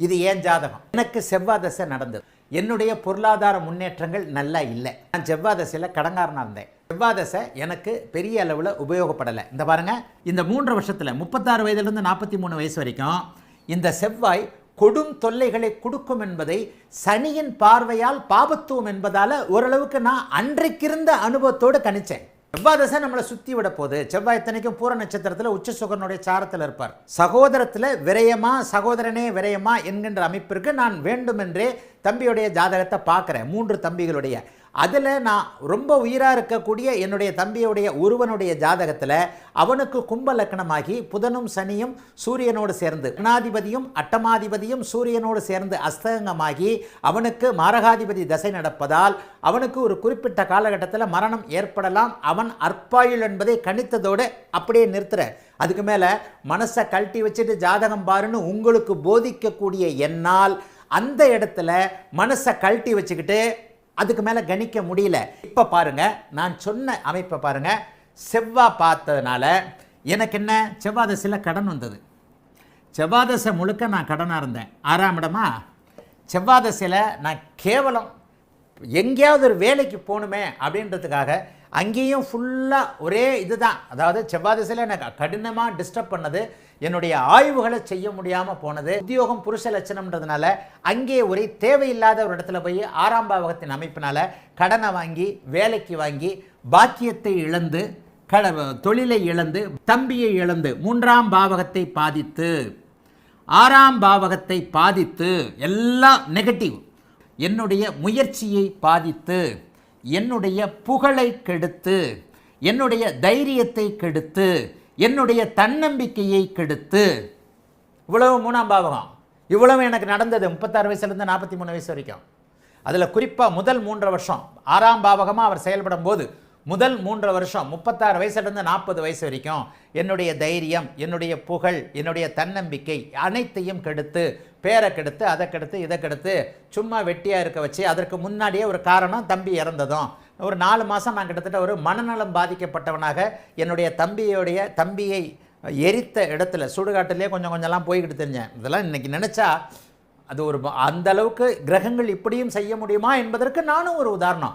இது ஏன் ஜாதகம். எனக்கு செவ்வாய் தசை நடந்தது. என்னுடைய பொருளாதார முன்னேற்றங்கள் நல்லா இல்லை. நான் செவ்வாய் தசையில் கடங்காரனாக இருந்தேன். செவ்வாய் தசை எனக்கு பெரிய அளவில் உபயோகப்படலை. இந்த பாருங்க, இந்த 3 வருஷத்தில் 36 வயதிலிருந்து 43 வயசு வரைக்கும் இந்த செவ்வாய் கொடும் தொல்லைகளை கொடுக்கும் என்பதை சனியின் பார்வையால் பாபத்துவம் என்பதால் ஓரளவுக்கு நான் அன்றைக்கிருந்த அனுபவத்தோடு கணிச்சேன். செவ்வாய் தசை நம்மளை சுற்றி விட போது. செவ்வாய் இத்தனைக்கும் பூர நட்சத்திரத்தில் உச்ச சுகனுடைய சாரத்தில் இருப்பார். சகோதரத்தில் விரயமா, சகோதரனே விரயமா என்கின்ற அமைப்பிற்கு நான் வேண்டுமென்றே தம்பியுடைய ஜாதகத்தை பார்க்குறேன். 3 தம்பிகளுடைய. அதில் நான் ரொம்ப உயிராக இருக்கக்கூடிய என்னுடைய தம்பியுடைய ஒருவனுடைய ஜாதகத்தில் அவனுக்கு கும்ப லக்னமாகி புதனும் சனியும் சூரியனோடு சேர்ந்து லக்னாதிபதியும் அட்டமாதிபதியும் சூரியனோடு சேர்ந்து அஸ்தங்கமாகி அவனுக்கு மாரகாதிபதி தசை நடப்பதால் அவனுக்கு ஒரு குறிப்பிட்ட காலகட்டத்தில் மரணம் ஏற்படலாம். அவன் அற்பாயுள் என்பதை கணித்ததோடு அப்படியே நிறுத்துற. அதுக்கு மேலே மனசை கழட்டி வச்சுட்டு ஜாதகம் பாருன்னு உங்களுக்கு போதிக்கக்கூடிய என்னால் அந்த இடத்துல மனசை கழட்டி வச்சுக்கிட்டு அதுக்கு மேலே கணிக்க முடியல. இப்போ பாருங்க, நான் சொன்ன அமைப்பை பாருங்க. செவ்வாய் பார்த்ததுனால எனக்கு என்ன, செவ்வாய் தசையில் கடன் வந்தது. செவ்வாய் தசை முழுக்க நான் கடனாக இருந்தேன். 6ஆம் இடமா செவ்வாய் தசையில் நான் கேவலம் எங்கேயாவது ஒரு வேலைக்கு போகணுமே அப்படின்றதுக்காக அங்கேயும் ஃபுல்லாக ஒரே இதுதான். அதாவது செவ்வாய் திசையில் எனக்கு கடினமாக டிஸ்டர்ப் பண்ணது, என்னுடைய ஆய்வுகளை செய்ய முடியாமல் போனது. உத்தியோகம் புருஷ லட்சணம்ன்றதுனால அங்கே ஒரே தேவையில்லாத ஒரு இடத்துல போய் 6ஆம் பாவகத்தின் அமைப்பினால் கடனை வாங்கி வேலைக்கு வாங்கி பாக்கியத்தை இழந்து தொழிலை இழந்து தம்பியை இழந்து 3ஆம் பாவகத்தை பாதித்து 6ஆம் பாவகத்தை பாதித்து எல்லாம் நெகட்டிவ். என்னுடைய முயற்சியை பாதித்து என்னுடைய புகழை கெடுத்து என்னுடைய தைரியத்தை கெடுத்து என்னுடைய தன்னம்பிக்கையை கெடுத்து இவ்வளவு 3ஆம் பாவகம். இவ்வளவு எனக்கு நடந்தது 36 வயசுலேருந்து 43 வயசு வரைக்கும். அதில் குறிப்பாக முதல் 3 வருஷம் 6ஆம் பாவகமாக அவர் செயல்படும் போது முதல் 3 வருஷம் 36 வயசுலேருந்து 40 வயசு வரைக்கும் என்னுடைய தைரியம், என்னுடைய புகழ், என்னுடைய தன்னம்பிக்கை அனைத்தையும் கெடுத்து, பேரை கெடுத்து, அதை கெடுத்து, இதை கெடுத்து சும்மா வெட்டியாக இருக்க வச்சு, அதற்கு முன்னாடியே ஒரு காரணம் தம்பி இறந்ததும் ஒரு 4 மாதம் நான் கிட்டத்தட்ட ஒரு மனநலம் பாதிக்கப்பட்டவனாக என்னுடைய தம்பியை எரித்த இடத்துல சுடுகாட்டிலே கொஞ்சம் கொஞ்சம்லாம் போய்கிட்டு தெரிஞ்சேன். இதெல்லாம் இன்றைக்கி நினச்சா அது ஒரு அந்த அளவுக்கு கிரகங்கள் இப்படியும் செய்ய முடியுமா என்பதற்கு நானும் ஒரு உதாரணம்.